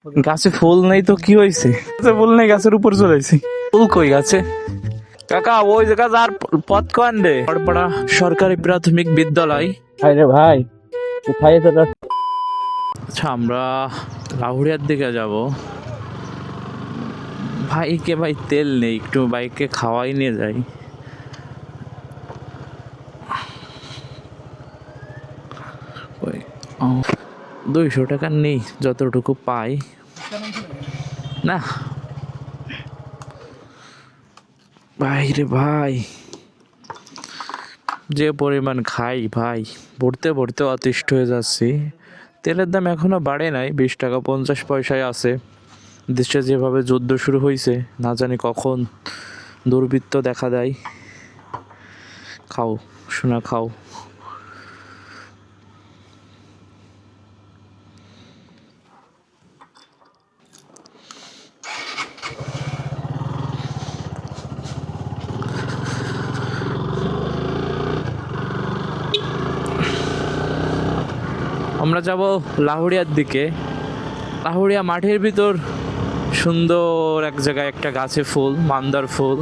গাছে ফুল নেই তো কি হয়েছে? গাছে ফুল নেই, গাছের উপর চলে আইছি। ফুল কই গাছে? কাকা ওই জায়গা যার পথ কোন রে? বড়পাড়া সরকারি প্রাথমিক বিদ্যালয়। আরে ভাই কোথায় এসে আচ্ছা, আমরা লাহুড়িয়ার দিকে যাব। ভাইকে ভাই তেল নেই, একটু বাইকে খাওয়াই নিয়ে যাই। ওই 200 টাকা নেই, যতটুকু পাই। না ভাই রে ভাই, যে পরিমাণ খাই ভাই, ভরতে ভরতে অতিষ্ঠ হয়ে যাচ্ছি। তেলের দাম এখনো বাড়ে নাই, 20 টাকা 50 পয়সায় আছে। দেশে যেভাবে যুদ্ধ শুরু হয়েছে, না জানি কখন দুর্বৃত্ত দেখা দেয়। খাও সোনা খাও। আমরা যাব লাহুড়িয়ার দিকে। লাহুড়িয়া মাঠের ভিতর সুন্দর এক জায়গায় একটা গাছে ফুল, মান্দার ফুল।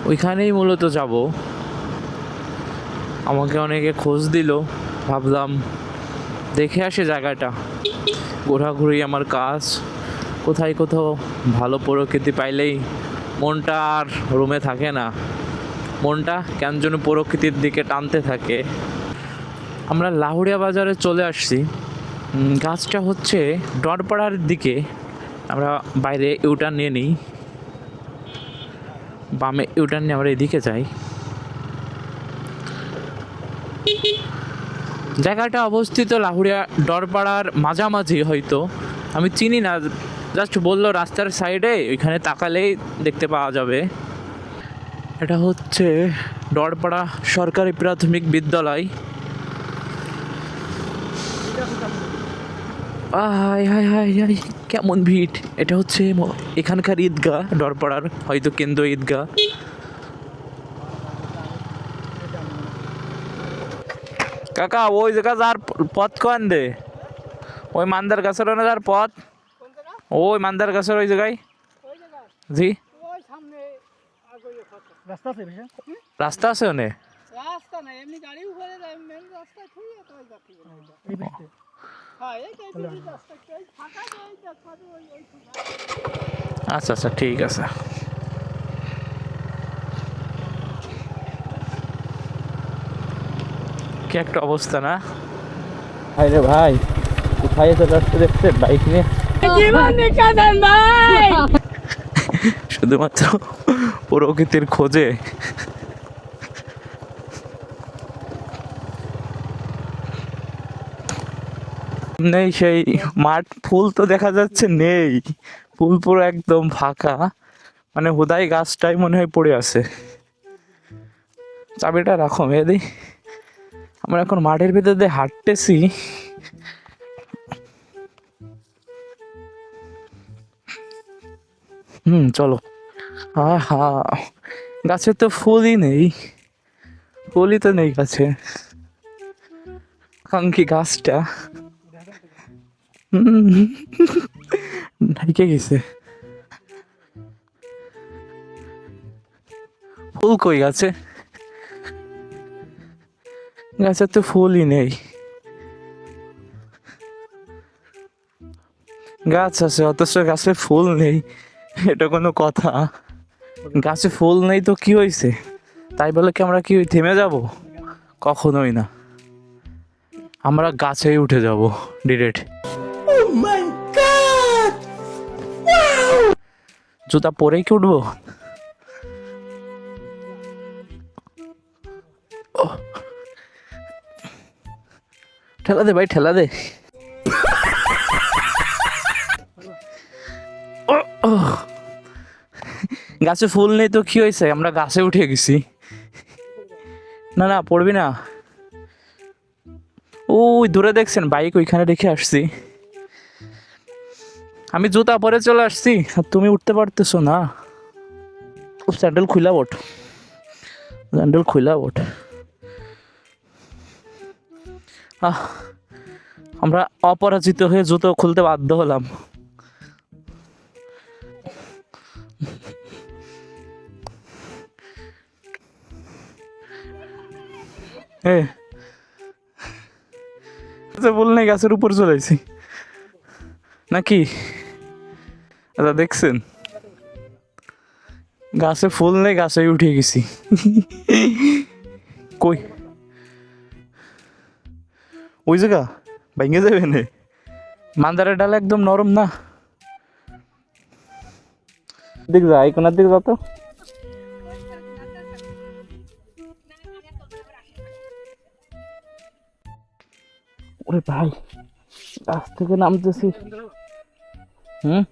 ওইখানেই মূলত যাব। আমাকে অনেকে খোঁজ দিল, ভাবলাম দেখে আসে জায়গাটা। ঘোরাঘুরি আমার কাজ। কোথায় কোথাও ভালো প্রকৃতি পাইলেই মনটা আর রুমে থাকে না, মনটা কেন যেন প্রকৃতির দিকে টানতে থাকে। আমরা লাহুড়িয়া বাজারে চলে আসছি। গাছটা হচ্ছে ডরপাড়ার দিকে। আমরা বাইরে ইউটার্ন নিয়ে নিই, বামে ইউটার্ন নিয়ে আমরা এদিকে যাই। জায়গাটা অবস্থিত লাহুড়িয়া ডরপাড়ার মাঝামাঝি, হয়তো আমি চিনি না, জাস্ট বললো রাস্তার সাইডে, ওইখানে তাকালেই দেখতে পাওয়া যাবে। এটা হচ্ছে ডরপাড়া সরকারি প্রাথমিক বিদ্যালয়। হাই হাই হাই হাই, কেমন ভিড়! এটা হচ্ছে এখানকার ঈদগাহ, ডরপাড়ার হয়তো কেন্দ্র ঈদগাহ। কাকা ওই জায়গা যার পথ কোন দে? ওই মান্দার গাছের ওখানে যার পথ, ওই মান্দার গাছের ওই জায়গায়। জি, রাস্তা আছে ওনে? আচ্ছা আচ্ছা, ঠিক আছে। কি একটা অবস্থা না? আরে ভাই কোথায় এসে রাস্তা দেখছে বাইক নিয়ে? শুধুমাত্র প্রকৃতির খোঁজে। নেই সেই মাঠ, ফুল তো দেখা যাচ্ছে নেই, ফুল পুরো একদম ফাঁকা, মানে হুদাই গাছটাই মনে হয় পড়ে আছে। চাবিটা রাখো মেয়েদি। আমরা এখন মাঠের ভিতর দিয়ে হাঁটতেছি। চলো। হা, গাছে তো ফুলই নেই, ফুলই তো নেই গাছে। আকাঙ্ক্ষী গাছটা ঢেকে গেছে। ফুল কই গাছে? গাছে তো ফুলই নেই। গাছ আছে অথচ গাছে ফুল নেই, এটা কোনো কথা? গাছে ফুল নেই তো কি হয়েছে, তাই বলে কি আমরা কি থেমে যাব? কখনোই না, আমরা গাছেই উঠে যাব ডিরেক্ট। জুতা পরেই কি উঠবো? ঠেলা দে ভাই, ঠেলা দে। গাছে ফুল নেই তো কি হয়েছে, আমরা গাছে উঠে গেছি। না না, পড়বি না। ওই দূরে দেখছেন বাইক, ওইখানে রেখে আসছি। আমি জুতা পরে চলে আসছি আর তুমি উঠতে পারতেছো না। স্যান্ডেল খুইলা ওঠ, স্যান্ডেল খুইলা ওঠ। আহ, আমরা অপরাজিত হয়ে জুতো খুলতে বাধ্য হলাম। বল নাই গাছের উপর চলেছি নাকি? আচ্ছা দেখছেন, গাছে ফুল নেই, গাছে উঠে গেছি। কই ওই জায়গা ভেঙে যাবে না, মান্দারের ডাল একদম নরম না। দিক যা, এই কোনার দিকে যা তো। ওরে ভাই, গাছ থেকে নামতেছি। হুম